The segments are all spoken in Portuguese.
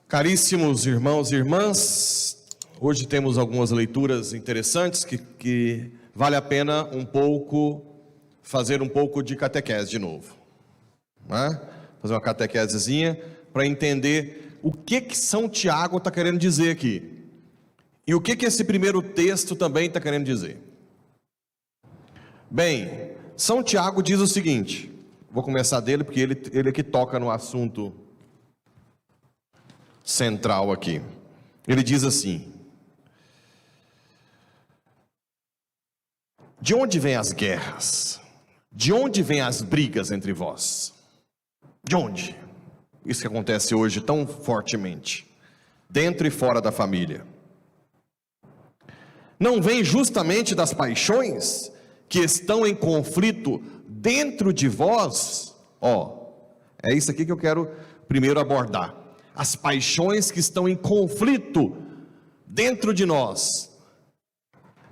Caríssimos irmãos e irmãs, hoje temos algumas leituras interessantes que vale a pena fazer um pouco de catequese de novo, né? Fazer uma catequesezinha para entender o que São Tiago está querendo dizer aqui e o que esse primeiro texto também está querendo dizer. Bem, São Tiago diz o seguinte, vou começar dele porque ele é que toca no assunto central aqui. Ele diz assim: de onde vêm as guerras? De onde vêm as brigas entre vós? De onde? Isso que acontece hoje tão fortemente, dentro e fora da família. Não vem justamente das paixões que estão em conflito dentro de vós? É isso aqui que eu quero primeiro abordar. As paixões que estão em conflito dentro de nós.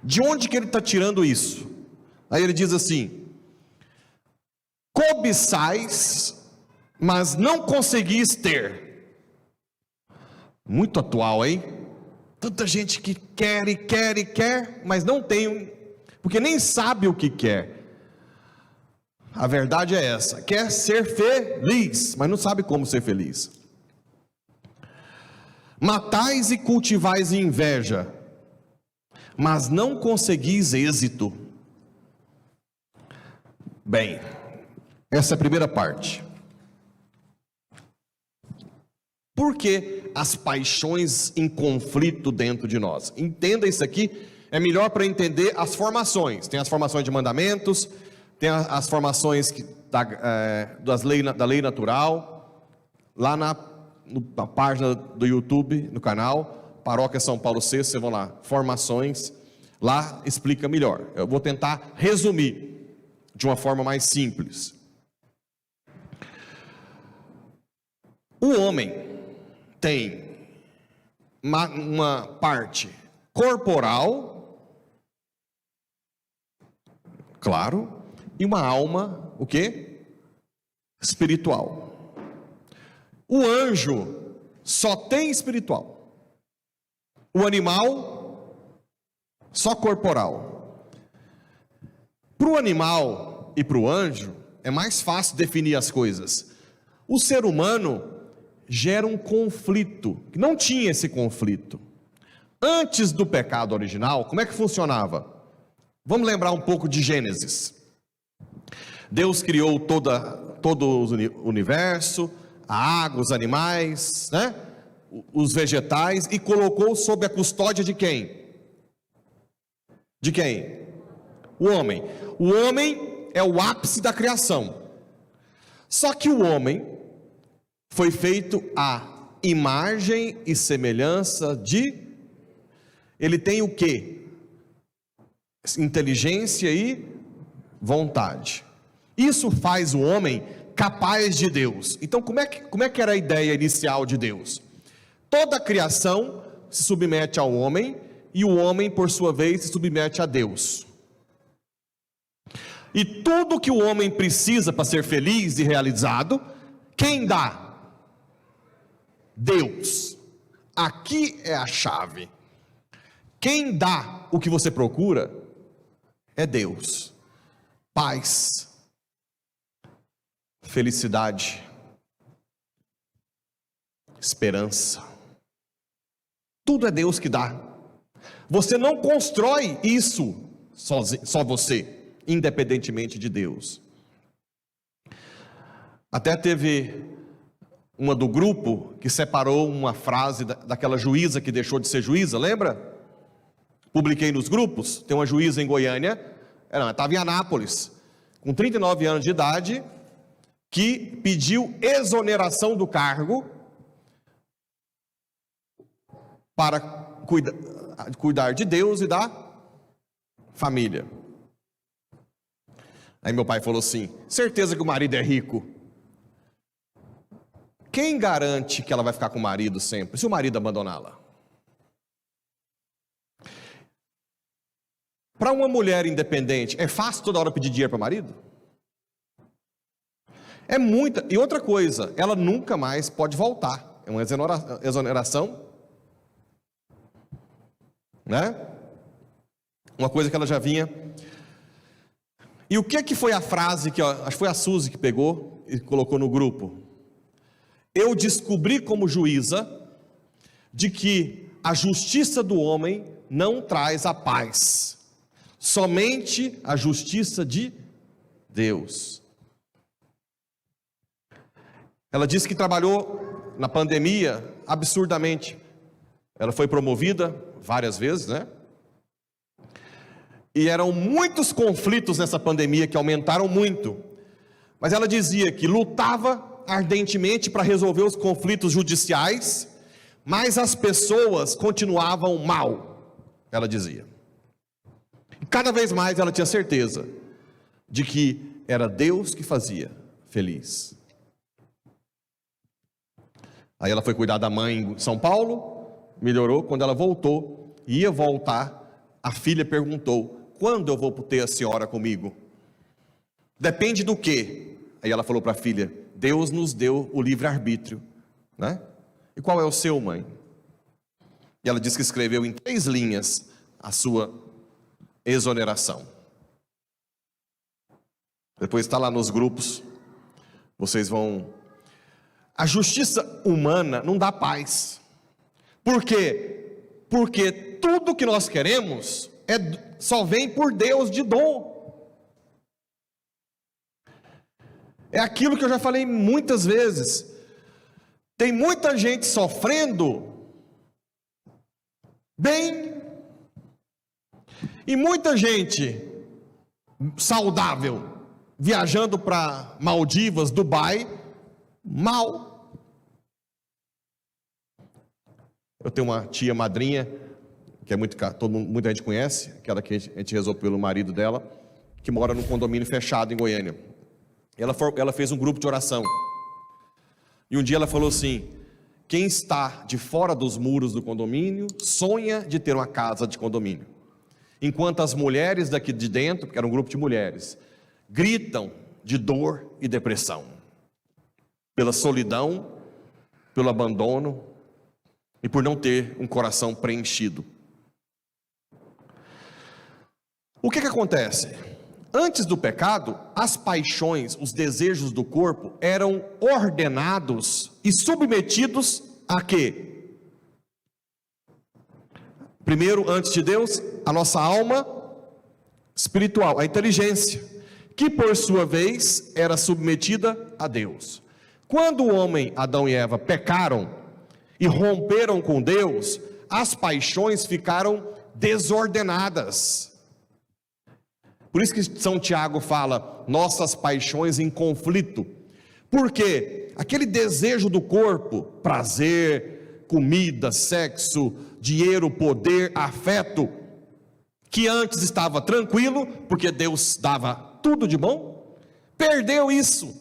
De onde que ele está tirando isso? Aí ele diz assim: cobiçais, mas não conseguis ter. Muito atual, hein? Tanta gente que quer e quer e quer, mas não tem, porque nem sabe o que quer. A verdade é essa: quer ser feliz, mas não sabe como ser feliz. Matais e cultivais inveja, mas não conseguis êxito. Bem, essa é a primeira parte. Por que as paixões em conflito dentro de nós? Entenda isso aqui, é melhor para entender as formações. Tem as formações de mandamentos, tem as formações da lei natural, lá na página do YouTube, no canal, Paróquia São Paulo VI, vocês vão lá, formações, lá explica melhor. Eu vou tentar resumir de uma forma mais simples. O homem tem uma parte corporal, claro, e uma alma, o quê? Espiritual. O anjo só tem espiritual. O animal, só corporal. Para o animal e para o anjo, é mais fácil definir as coisas. O ser humano gera um conflito, que não tinha esse conflito. Antes do pecado original, como é que funcionava? Vamos lembrar um pouco de Gênesis. Deus criou todo o universo, a água, os animais, né? Os vegetais, e colocou sob a custódia de quem? De quem? O homem. O homem é o ápice da criação. Só que o homem foi feito à imagem e semelhança de... Ele tem o quê? Inteligência e vontade. Isso faz o homem capaz de Deus. Então como é que era a ideia inicial de Deus? Toda a criação se submete ao homem, e o homem por sua vez se submete a Deus. E tudo que o homem precisa para ser feliz e realizado, quem dá? Deus. Aqui é a chave. Quem dá o que você procura é Deus. Paz, felicidade, esperança, tudo é Deus que dá. Você não constrói isso só você, independentemente de Deus. Até teve uma do grupo que separou uma frase daquela juíza que deixou de ser juíza, lembra? Publiquei nos grupos. Tem uma juíza em Goiânia, ela estava em Anápolis, com 39 anos de idade, que pediu exoneração do cargo para cuidar de Deus e da família. Aí meu pai falou assim: certeza que o marido é rico. Quem garante que ela vai ficar com o marido sempre, se o marido abandoná-la? Para uma mulher independente, é fácil toda hora pedir dinheiro para o marido? É muita. E outra coisa, ela nunca mais pode voltar. é uma exoneração, né? Uma coisa que ela já vinha. E o que foi a frase que, acho que foi a Suzy que pegou e colocou no grupo? Eu descobri como juíza de que a justiça do homem não traz a paz, somente a justiça de Deus. Ela disse que trabalhou na pandemia absurdamente. Ela foi promovida várias vezes, né? E eram muitos conflitos nessa pandemia que aumentaram muito. Mas ela dizia que lutava ardentemente para resolver os conflitos judiciais, mas as pessoas continuavam mal, ela dizia. E cada vez mais ela tinha certeza de que era Deus que fazia feliz. Aí ela foi cuidar da mãe em São Paulo, melhorou. Quando ela voltou, ia voltar, a filha perguntou: quando eu vou ter a senhora comigo? Depende do quê? Aí ela falou para a filha: Deus nos deu o livre-arbítrio, né? E qual é o seu, mãe? E ela disse que escreveu em 3 linhas a sua exoneração. Depois está lá nos grupos, vocês vão... A justiça humana não dá paz. Por quê? Porque tudo que nós queremos só vem por Deus de dom. É aquilo que eu já falei muitas vezes. Tem muita gente sofrendo bem, e muita gente saudável viajando para Maldivas, Dubai, mal. Eu tenho uma tia madrinha que é muita gente conhece, aquela que a gente rezou pelo marido dela, que mora num condomínio fechado em Goiânia. Ela fez um grupo de oração. E um dia ela falou assim: quem está de fora dos muros do condomínio sonha de ter uma casa de condomínio, enquanto as mulheres daqui de dentro, porque era um grupo de mulheres, gritam de dor e depressão, pela solidão, pelo abandono e por não ter um coração preenchido. O que acontece? Antes do pecado, as paixões, os desejos do corpo eram ordenados e submetidos a quê? Primeiro, antes de Deus, a nossa alma espiritual, a inteligência, que por sua vez era submetida a Deus. Quando o homem, Adão e Eva, pecaram e romperam com Deus, as paixões ficaram desordenadas. Por isso que São Tiago fala, nossas paixões em conflito. Por quê? Aquele desejo do corpo, prazer, comida, sexo, dinheiro, poder, afeto, que antes estava tranquilo, porque Deus dava tudo de bom, perdeu isso.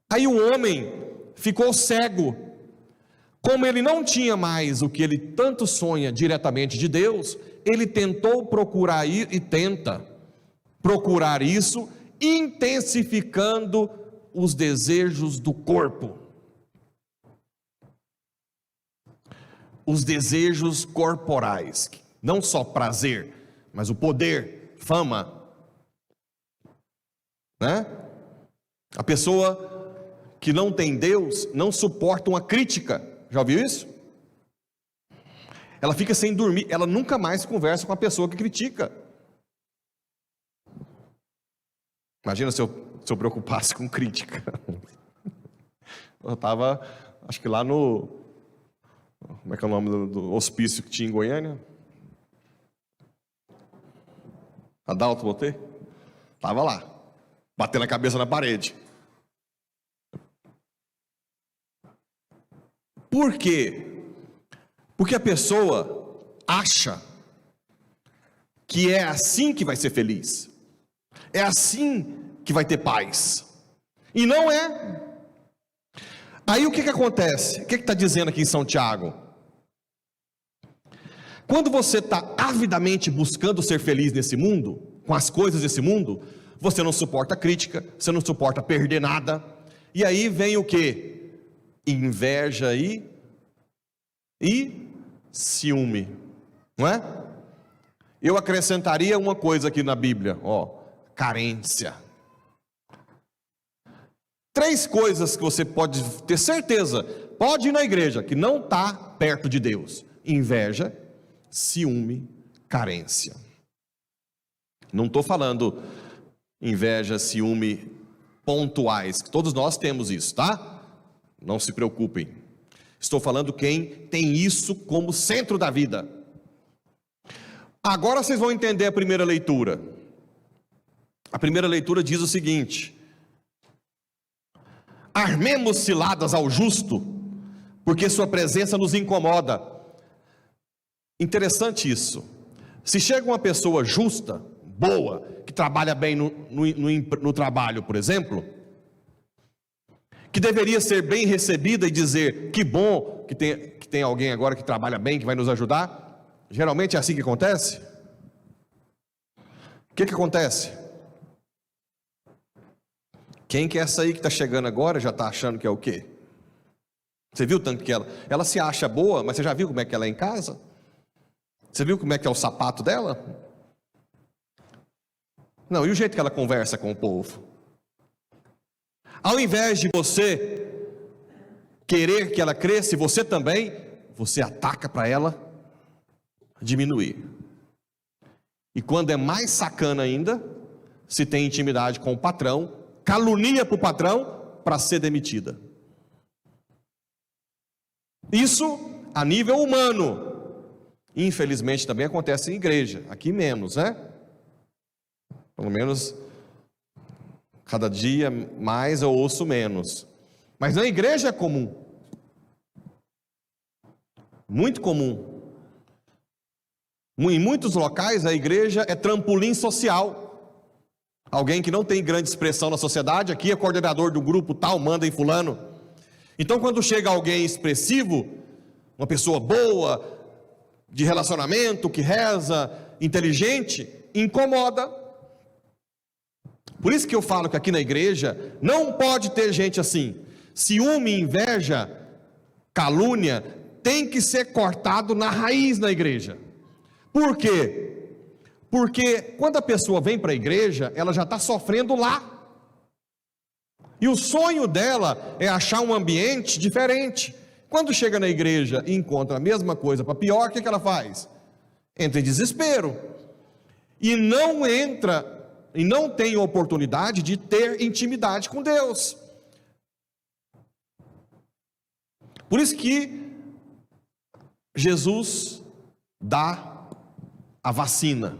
Aí o homem ficou cego. Como ele não tinha mais o que ele tanto sonha diretamente de Deus, ele tentou procurar e tenta procurar isso, intensificando os desejos do corpo, os desejos corporais, não só prazer, mas o poder, fama, né? A pessoa que não tem Deus não suporta uma crítica. Já ouviu isso? Ela fica sem dormir, ela nunca mais conversa com a pessoa que critica. Imagina se eu preocupasse com crítica. Eu estava, acho que lá no... Como é que é o nome do hospício que tinha em Goiânia? Adalto Botê? Estava lá, batendo a cabeça na parede. Por quê? Porque a pessoa acha que é assim que vai ser feliz. É assim que vai ter paz. E não é. Aí o que acontece? O que está dizendo aqui em São Tiago? Quando você está avidamente buscando ser feliz nesse mundo, com as coisas desse mundo, você não suporta crítica, você não suporta perder nada. E aí vem o quê? Inveja e e ciúme, não é? Eu acrescentaria uma coisa aqui na Bíblia, carência. 3 coisas que você pode ter certeza, pode ir na igreja, que não está perto de Deus: inveja, ciúme, carência. Não estou falando inveja, ciúme pontuais, todos nós temos isso, tá? Não se preocupem. Estou falando quem tem isso como centro da vida. Agora vocês vão entender a primeira leitura. A primeira leitura diz o seguinte: armemos ciladas ao justo, porque sua presença nos incomoda. Interessante isso. Se chega uma pessoa justa, boa, que trabalha bem no trabalho, por exemplo, que deveria ser bem recebida e dizer, que bom que tem alguém agora que trabalha bem, que vai nos ajudar. Geralmente é assim que acontece. O que acontece? Quem que é essa aí que está chegando agora já está achando que é o quê? Você viu tanto que ela se acha boa, mas você já viu como é que ela é em casa? Você viu como é que é o sapato dela? Não, e o jeito que ela conversa com o povo? Ao invés de você querer que ela cresça, e você também, você ataca para ela diminuir. E quando é mais sacana ainda, se tem intimidade com o patrão, calunia para o patrão para ser demitida. Isso a nível humano. Infelizmente também acontece em igreja, aqui menos, né? Pelo menos cada dia mais eu ouço menos. Mas na igreja é comum. Muito comum. Em muitos locais a igreja é trampolim social. Alguém que não tem grande expressão na sociedade, aqui é coordenador do grupo tal, manda em fulano. Então quando chega alguém expressivo, uma pessoa boa, de relacionamento, que reza, inteligente, incomoda. Por isso que eu falo que aqui na igreja não pode ter gente assim. Ciúme, inveja, calúnia, tem que ser cortado na raiz na igreja. Por quê? Porque quando a pessoa vem para a igreja, ela já está sofrendo lá. E o sonho dela é achar um ambiente diferente. Quando chega na igreja e encontra a mesma coisa para pior, o que ela faz? Entra em desespero. E não tem oportunidade de ter intimidade com Deus. Por isso que Jesus dá a vacina.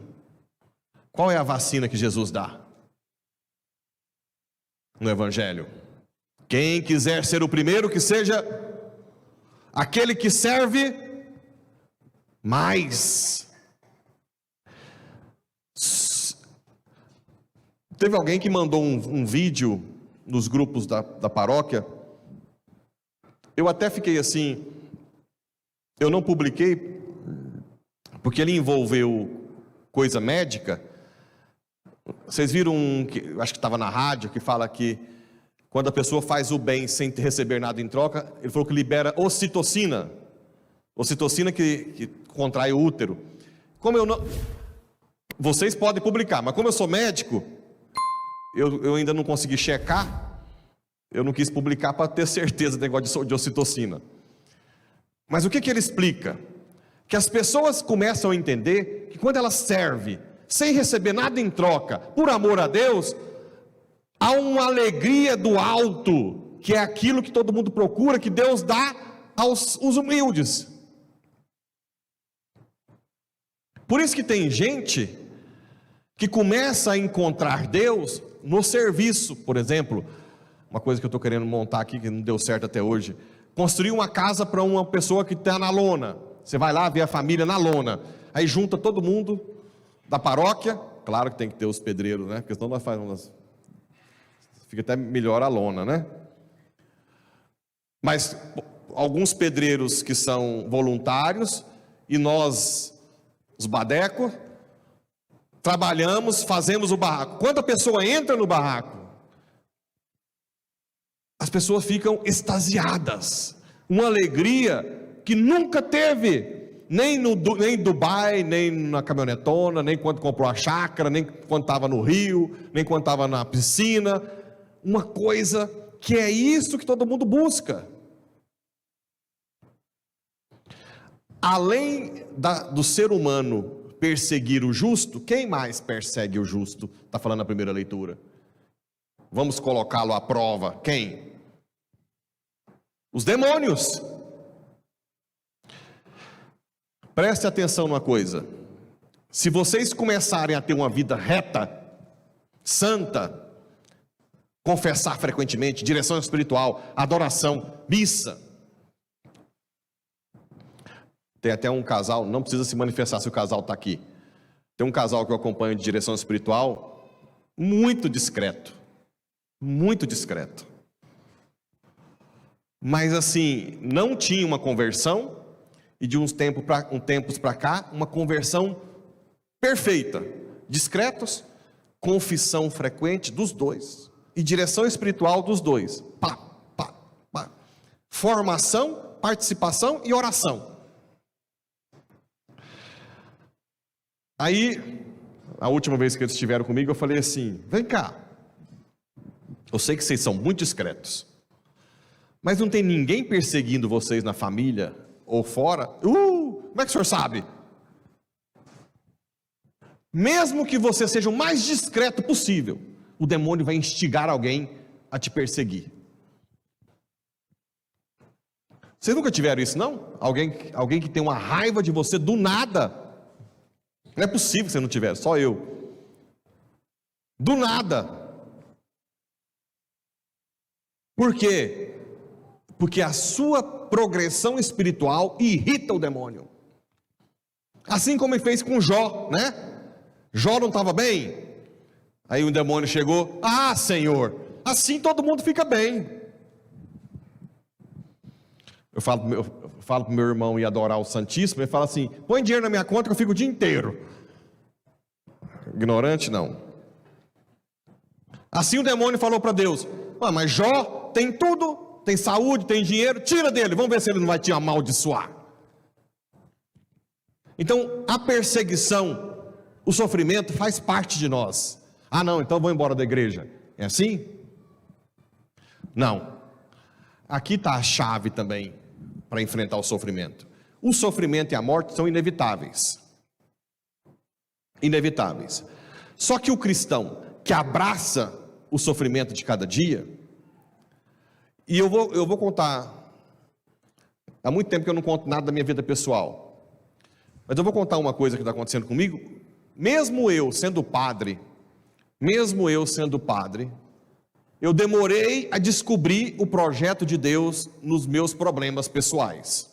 Qual é a vacina que Jesus dá no Evangelho? Quem quiser ser o primeiro, que seja aquele que serve mais. Teve alguém que mandou um vídeo nos grupos da paróquia. Eu até fiquei assim, eu não publiquei, porque ele envolveu coisa médica. Vocês viram acho que estava na rádio, que fala que quando a pessoa faz o bem sem receber nada em troca, ele falou que libera ocitocina. Ocitocina que contrai o útero. Como eu não... Vocês podem publicar, mas como eu sou médico, eu ainda não consegui checar, eu não quis publicar para ter certeza do negócio de ocitocina. Mas o que ele explica? Que as pessoas começam a entender que quando ela serve, sem receber nada em troca, por amor a Deus, há uma alegria do alto, que é aquilo que todo mundo procura, que Deus dá aos humildes. Por isso que tem gente que começa a encontrar Deus no serviço. Por exemplo, uma coisa que eu estou querendo montar aqui, que não deu certo até hoje, construir uma casa para uma pessoa que está na lona. Você vai lá ver a família na lona, aí junta todo mundo da paróquia, claro que tem que ter os pedreiros, né? Porque senão nós fazemos, fica até melhor a lona, né? Mas alguns pedreiros que são voluntários, e nós, os badecos, trabalhamos, fazemos o barraco. Quando a pessoa entra no barraco, as pessoas ficam extasiadas, uma alegria que nunca teve, nem em Dubai, nem na caminhonetona, nem quando comprou a chácara, nem quando estava no Rio, nem quando estava na piscina. Uma coisa que é isso que todo mundo busca. Além do ser humano perseguir o justo, quem mais persegue o justo? Está falando na primeira leitura. Vamos colocá-lo à prova. Quem? Os demônios. Preste atenção numa coisa. Se vocês começarem a ter uma vida reta, santa, confessar frequentemente, direção espiritual, adoração, missa. Tem até um casal, não precisa se manifestar se o casal está aqui. Tem um casal que eu acompanho de direção espiritual, muito discreto. Muito discreto. Mas assim, não tinha uma conversão, e de uns tempos para cá, uma conversão perfeita. Discretos, confissão frequente dos dois, e direção espiritual dos dois. Pá, pá, pá. Formação, participação e oração. Aí, a última vez que eles estiveram comigo, eu falei assim: vem cá, eu sei que vocês são muito discretos, mas não tem ninguém perseguindo vocês na família ou fora? Como é que o senhor sabe? Mesmo que você seja o mais discreto possível, o demônio vai instigar alguém a te perseguir. Vocês nunca tiveram isso, não? Alguém que tem uma raiva de você do nada. Não é possível que você não tivesse, só eu. Do nada. Por quê? Porque a sua progressão espiritual irrita o demônio. Assim como ele fez com Jó, né? Jó não estava bem. Aí o demônio chegou: ah, Senhor, assim todo mundo fica bem. Eu falo para o meu irmão ir adorar o Santíssimo, ele fala assim: põe dinheiro na minha conta que eu fico o dia inteiro. Ignorante não. Assim o demônio falou para Deus: ah, mas Jó tem tudo, tem saúde, tem dinheiro, tira dele, vamos ver se ele não vai te amaldiçoar. Então a perseguição, o sofrimento faz parte de nós. Ah não, então vou embora da igreja. É assim? Não. Aqui está a chave também para enfrentar o sofrimento. O sofrimento e a morte são inevitáveis. Inevitáveis. Só que o cristão que abraça o sofrimento de cada dia, e eu vou contar, há muito tempo que eu não conto nada da minha vida pessoal, mas eu vou contar uma coisa que está acontecendo comigo. Mesmo eu sendo padre, eu demorei a descobrir o projeto de Deus nos meus problemas pessoais.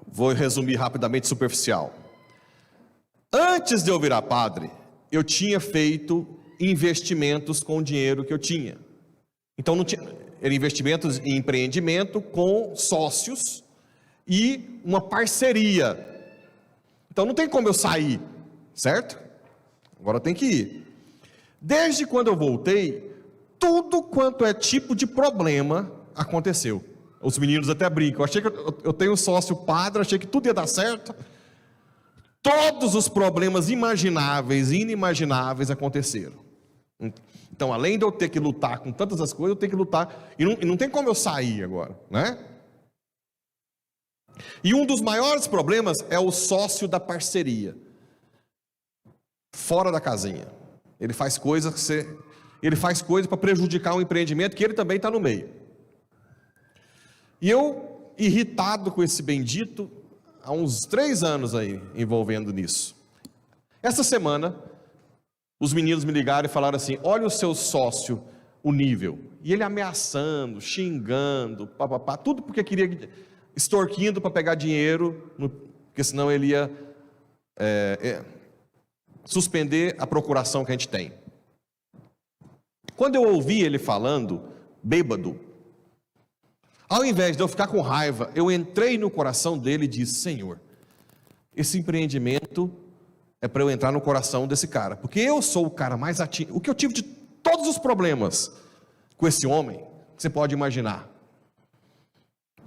Vou resumir rapidamente, superficial. Antes de eu virar padre, eu tinha feito investimentos com o dinheiro que eu tinha. Então não tinha, eram investimentos em empreendimento com sócios e uma parceria. Então não tem como eu sair, certo? Agora eu tenho que ir. Desde quando eu voltei, tudo quanto é tipo de problema aconteceu. Os meninos até brincam. Eu achei que eu tenho um sócio padre, achei que tudo ia dar certo. Todos os problemas imagináveis e inimagináveis aconteceram. Então, além de eu ter que lutar com tantas as coisas, eu tenho que lutar. E não tem como eu sair agora, né? E um dos maiores problemas é o sócio da parceria. Fora da casinha. Ele faz coisas para prejudicar um empreendimento que ele também está no meio. E eu, irritado com esse bendito, há uns 3 anos aí, envolvendo nisso. Essa semana, os meninos me ligaram e falaram assim: olha o seu sócio, o nível. E ele ameaçando, xingando, papapá, tudo porque queria, extorquindo para pegar dinheiro, porque senão ele ia suspender a procuração que a gente tem. Quando eu ouvi ele falando, bêbado, ao invés de eu ficar com raiva, eu entrei no coração dele e disse: Senhor, esse empreendimento é para eu entrar no coração desse cara, porque eu sou o cara mais ativo. O que eu tive de todos os problemas com esse homem, você pode imaginar.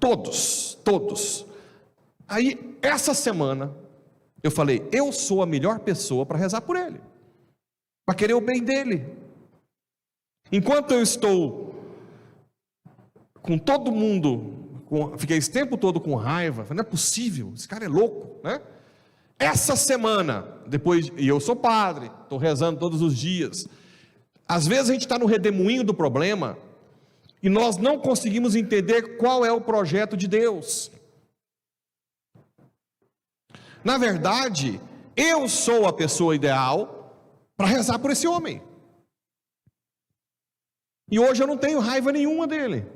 Todos. Aí, essa semana, eu falei, eu sou a melhor pessoa para rezar por ele, para querer o bem dele. Enquanto eu estou com todo mundo, fiquei esse tempo todo com raiva, falei, não é possível, esse cara é louco, né? Essa semana, depois, e eu sou padre, estou rezando todos os dias, às vezes a gente está no redemoinho do problema, e nós não conseguimos entender qual é o projeto de Deus. Na verdade, eu sou a pessoa ideal para rezar por esse homem. E hoje eu não tenho raiva nenhuma dele.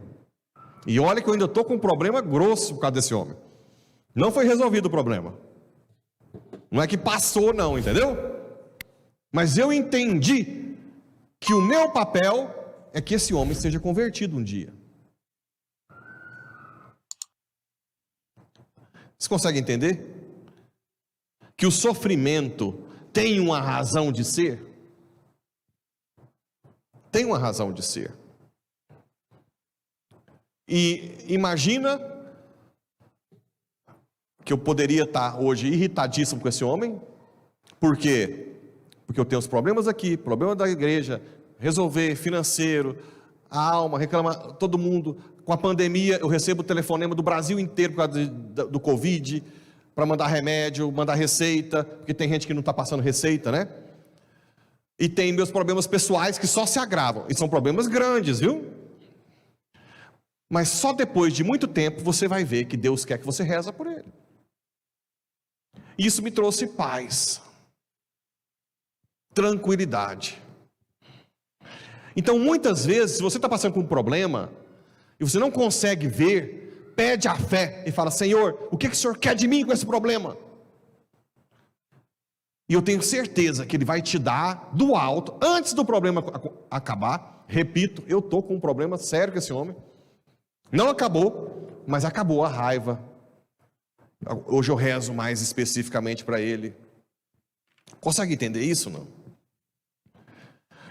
E olha que eu ainda estou com um problema grosso por causa desse homem. Não foi resolvido o problema. Não é que passou não, entendeu? Mas eu entendi que o meu papel é que esse homem seja convertido um dia. Você consegue entender? Que o sofrimento tem uma razão de ser? Tem uma razão de ser. E imagina que eu poderia estar hoje irritadíssimo com esse homem. Por quê? Porque eu tenho os problemas aqui, problema da igreja, resolver, financeiro, a alma, reclamar, todo mundo. Com a pandemia, eu recebo telefonema do Brasil inteiro por causa do Covid, para mandar remédio, mandar receita, porque tem gente que não está passando receita, né? E tem meus problemas pessoais que só se agravam, e são problemas grandes, viu? Mas só depois de muito tempo você vai ver que Deus quer que você reza por ele. Isso me trouxe paz, tranquilidade. Então muitas vezes, se você está passando por um problema, e você não consegue ver, pede a fé e fala, Senhor, o que o Senhor quer de mim com esse problema? E eu tenho certeza que Ele vai te dar do alto, antes do problema acabar. Repito, eu estou com um problema sério com esse homem. Não acabou, mas acabou a raiva. Hoje eu rezo mais especificamente para ele. Consegue entender isso, não?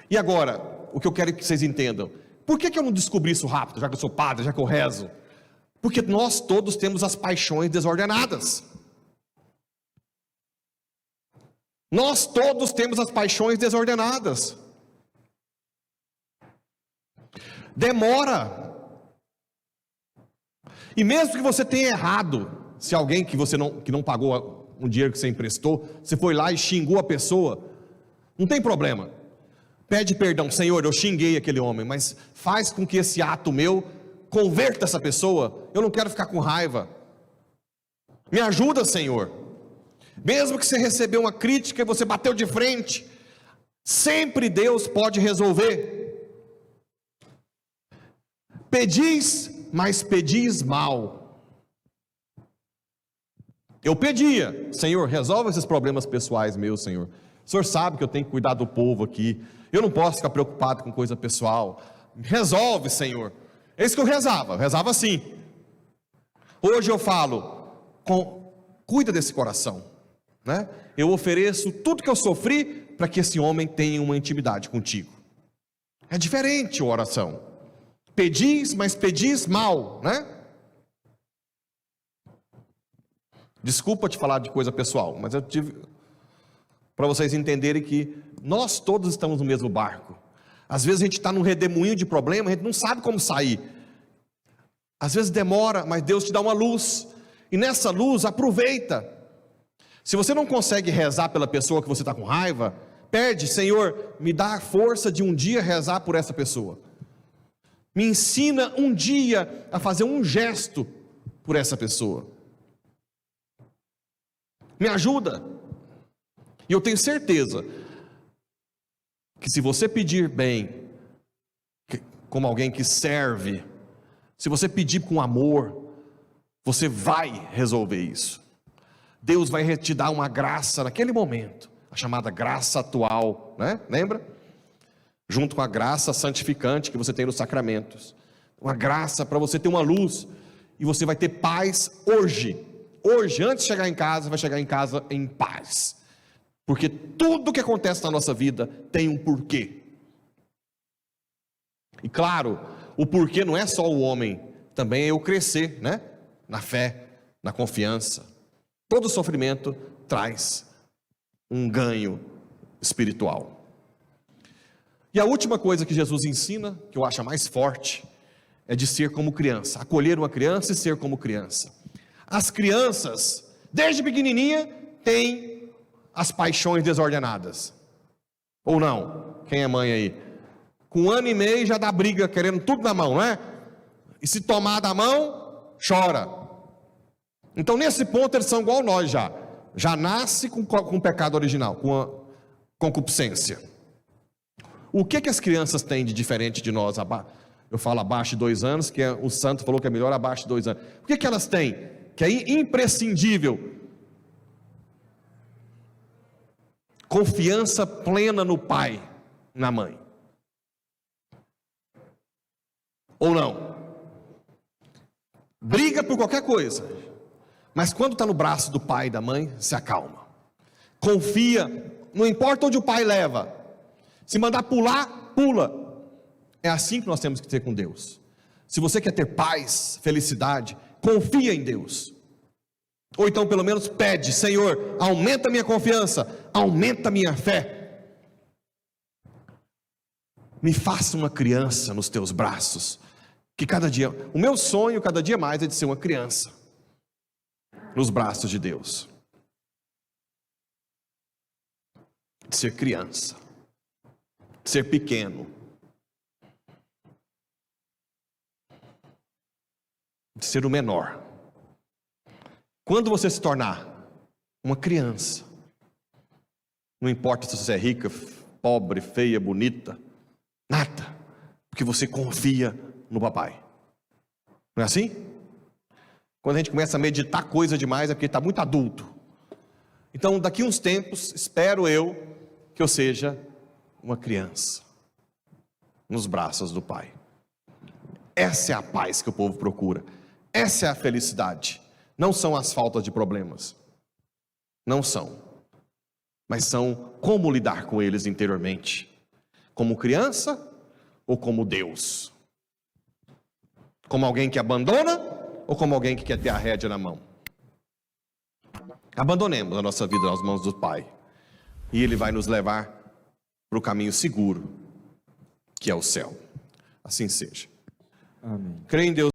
E agora, o que eu quero que vocês entendam. Por que eu não descobri isso rápido, já que eu sou padre, já que eu rezo? Porque nós todos temos as paixões desordenadas. Nós todos temos as paixões desordenadas. Demora. E mesmo que você tenha errado, se alguém que não pagou um dinheiro que você emprestou, você foi lá e xingou a pessoa, não tem problema. Pede perdão, Senhor, eu xinguei aquele homem, mas faz com que esse ato meu converta essa pessoa. Eu não quero ficar com raiva. Me ajuda, Senhor. Mesmo que você recebeu uma crítica e você bateu de frente, sempre Deus pode resolver. Pedis, mas pedis mal. Eu pedia, Senhor, resolve esses problemas pessoais meus, Senhor. O Senhor sabe que eu tenho que cuidar do povo aqui. Eu não posso ficar preocupado com coisa pessoal. Resolve, Senhor. É isso que eu rezava assim. Hoje eu falo, cuida desse coração, né? Eu ofereço tudo que eu sofri para que esse homem tenha uma intimidade contigo. É diferente a oração. Pedis, mas pedis mal, né? Desculpa te falar de coisa pessoal, mas eu tive para vocês entenderem que nós todos estamos no mesmo barco. Às vezes a gente está num redemoinho de problema, a gente não sabe como sair. Às vezes demora, mas Deus te dá uma luz. E nessa luz, aproveita. Se você não consegue rezar pela pessoa que você está com raiva, pede, Senhor, me dá a força de um dia rezar por essa pessoa. Me ensina um dia a fazer um gesto por essa pessoa. Me ajuda. E eu tenho certeza que se você pedir bem, como alguém que serve, se você pedir com amor, você vai resolver isso. Deus vai te dar uma graça naquele momento, a chamada graça atual, né? Lembra? Junto com a graça santificante que você tem nos sacramentos. Uma graça para você ter uma luz, e você vai ter paz hoje. Hoje, antes de chegar em casa, vai chegar em casa em paz. Porque tudo que acontece na nossa vida tem um porquê. E claro, o porquê não é só o homem também é eu crescer, né? Na fé, na confiança. Todo sofrimento traz um ganho espiritual. E a última coisa que Jesus ensina, que eu acho a mais forte, é de ser como criança, acolher uma criança e ser como criança. As crianças, desde pequenininha, têm as paixões desordenadas. Ou não? Quem é mãe aí? Com 1 ano e meio já dá briga, querendo tudo na mão, não é? E se tomar da mão, chora. Então nesse ponto eles são igual nós já. Já nasce com o pecado original, com a concupiscência. O que as crianças têm de diferente de nós? Eu falo abaixo de 2 anos, que o santo falou que é melhor abaixo de 2 anos. O que elas têm? Que é imprescindível. Confiança plena no pai, na mãe. Ou não? Briga por qualquer coisa, mas quando está no braço do pai e da mãe, se acalma. Confia, não importa onde o pai leva. Se mandar pular, pula. É assim que nós temos que ter com Deus. Se você quer ter paz, felicidade, confia em Deus. Ou então pelo menos pede: Senhor, aumenta a minha confiança, aumenta a minha fé. Me faça uma criança nos teus braços. Que cada dia, o meu sonho cada dia mais é de ser uma criança nos braços de Deus. De ser criança, de ser pequeno, de ser o menor. Quando você se tornar uma criança, não importa se você é rica, pobre, feia, bonita, nada, porque você confia no papai. Não é assim? Quando a gente começa a meditar coisa demais é porque está muito adulto. Então daqui uns tempos, espero eu, que eu seja uma criança nos braços do pai. Essa é a paz que o povo procura. Essa é a felicidade. Não são as faltas de problemas. Não são. Mas são como lidar com eles interiormente. Como criança ou como Deus? Como alguém que abandona ou como alguém que quer ter a rédea na mão? Abandonemos a nossa vida nas mãos do Pai. E Ele vai nos levar para o caminho seguro, que é o céu. Assim seja. Amém. Creia em Deus.